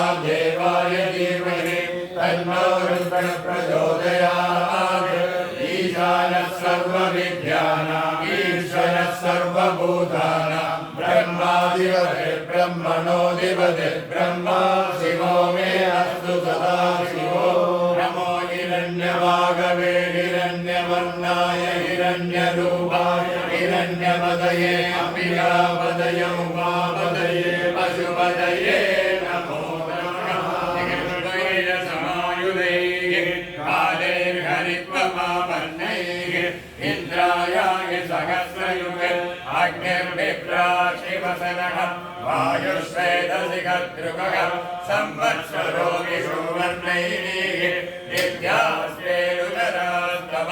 महादेवाय धीमहि तन्नो रुद्रः प्रचोदयात् ईशानः सर्वविद्यानाम् ईश्वरः सर्वभूतानां ब्रह्माधिपतिर्ब्रह्मणोऽधिपतिः ब्रह्मा शिवो मे अस्तु सदा शिवो नमो हिरण्यवागवे हिरण्यवर्णाय हिरण्यरूपाय हिरण्यपतये अम्बिकापतये उमापतये पशुपतये नमो नमः समायुधैः कालैर्हरित्वमापन्नैः इन्द्रायाय सहस्रयुगे अग्निर्विप्रा शिवसनः वायुश्वेतशिखद्रुमः संवत्सरो विषुवर्णैः नित्यास्तेरुदरास्तव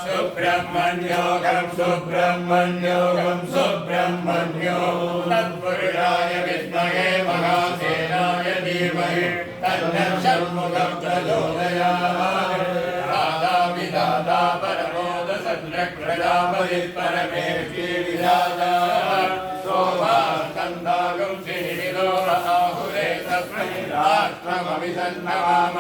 सुब्रह्मण्योऽहं सुब्रह्मण्योऽहं सुब्रह्मण्यो तत्पुरुषाय विद्महे महासेनाय धीमहि तन्नः षण्मुखं प्रचोदयात् दाता परमोदसन्द्रप्रजापतिः परमेष्टि विराजा सोमास्कन्दागं श्रीविदो आहुरे तस्मैराष्ट्रमभिसन्नमाम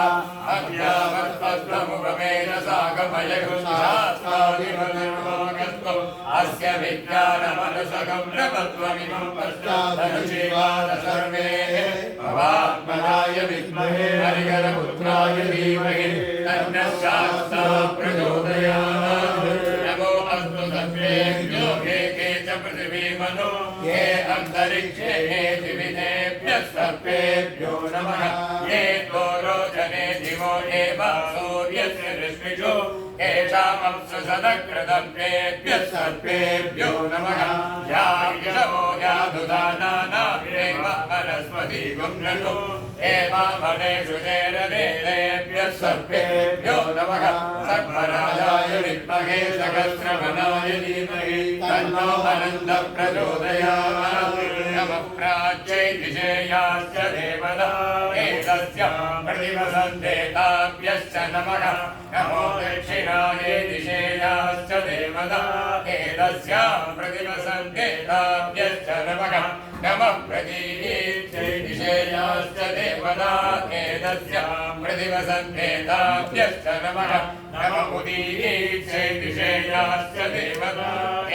अभ्यावत्पद्ममुखमेन साकमयगुणास्तादिमनिर्मोगस्तु अस्य विज्ञानमनुसगं प्रपद्ममिमं पश्चादनुशीवाद सर्वे भवात्मनाय विद्महे हरिहरपुत्राय धीमहि तन्नः शास्ता प्रचोदयात् नमो अस्तु सर्वेभ्यो ये के च पृथिवीमनो ये अन्तरिक्षे ये दिविदेभ्यः सर्वेभ्यो नमः ये रोचने दिवो एव सूर्यस्य रश्मिषु येषामप्सु सदकृतभ्येभ्यः सर्वेभ्यो नमः या ऋषभो यादुदानानाभ्येव सरस्वती गुम्नषु एवामनेषु चेरदेभ्यः सर्वेभ्यो नमः सर्वराजाय विद्महे सहस्रवनाय धीमहि तन्नो अनन्तः प्रचोदयात् नमः प्राच्यै दिशेयाश्च देवता एतस्यां प्रतिवसन्तेताभ्यश्च नमः नमो दक्षिणायै दिशेयाश्च देवता एतस्यां प्रतिवसन्तेताभ्यश्च नमः नमः प्रतीच्यै दिशेयाश्च देवता एतस्यां प्रतिवसन्तेताभ्यश्च नमः नमः उदीच्यै दिशेयाश्च देवता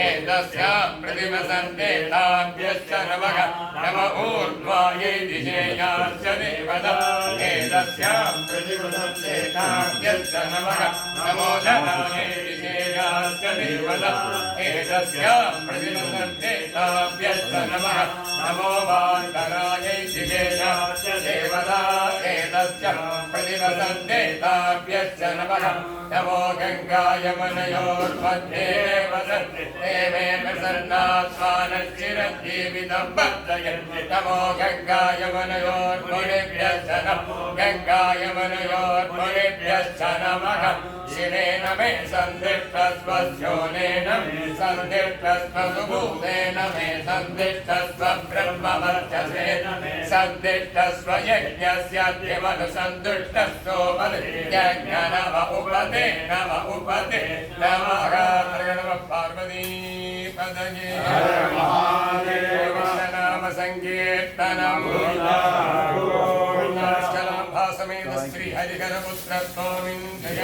एतस्यां प्रतिवसन्तेताभ्यश्च नमः नमः ऊर्ध्वायै दिशेयाश्च देवता एतस्यां प्रतिवसन्तेताभ्यश्च नमः नमो धनायै दिशेयाश्च देवता एतस्यां प्रतिवसन्तेताभ्यश्च नमः नमो वान्तरायै दिशेयाश्च देवता एतस्यां प्रतिवसन्तेताभ्यश्च नमः नमो गङ्गायमनयोर्मध्ये वसन्ति देवे प्रसन्नात्मानश्चिरञ्जीवितं वर्धयन्ति नमो गङ्गायमनयोर्मुनिभ्यश्च नमो गङ्गायमनयोर्मुनिभ्यश्च नमः शिवेन मे सन्दिष्टस्वस्योनेन मे सन्दिष्टस्वसुभूतेन मे सन्दिष्टस्व ब्रह्मवर्चसेन मे सन्दिष्टस्व यज्ञस्याद्यमनुसन्तुष्टस्सोमयज्ञ नम उपते नमः पार्वतीपदये महादेव नाम संकीर्तनं भासमेत श्री हरिहरपुत्र स्वामिन् जय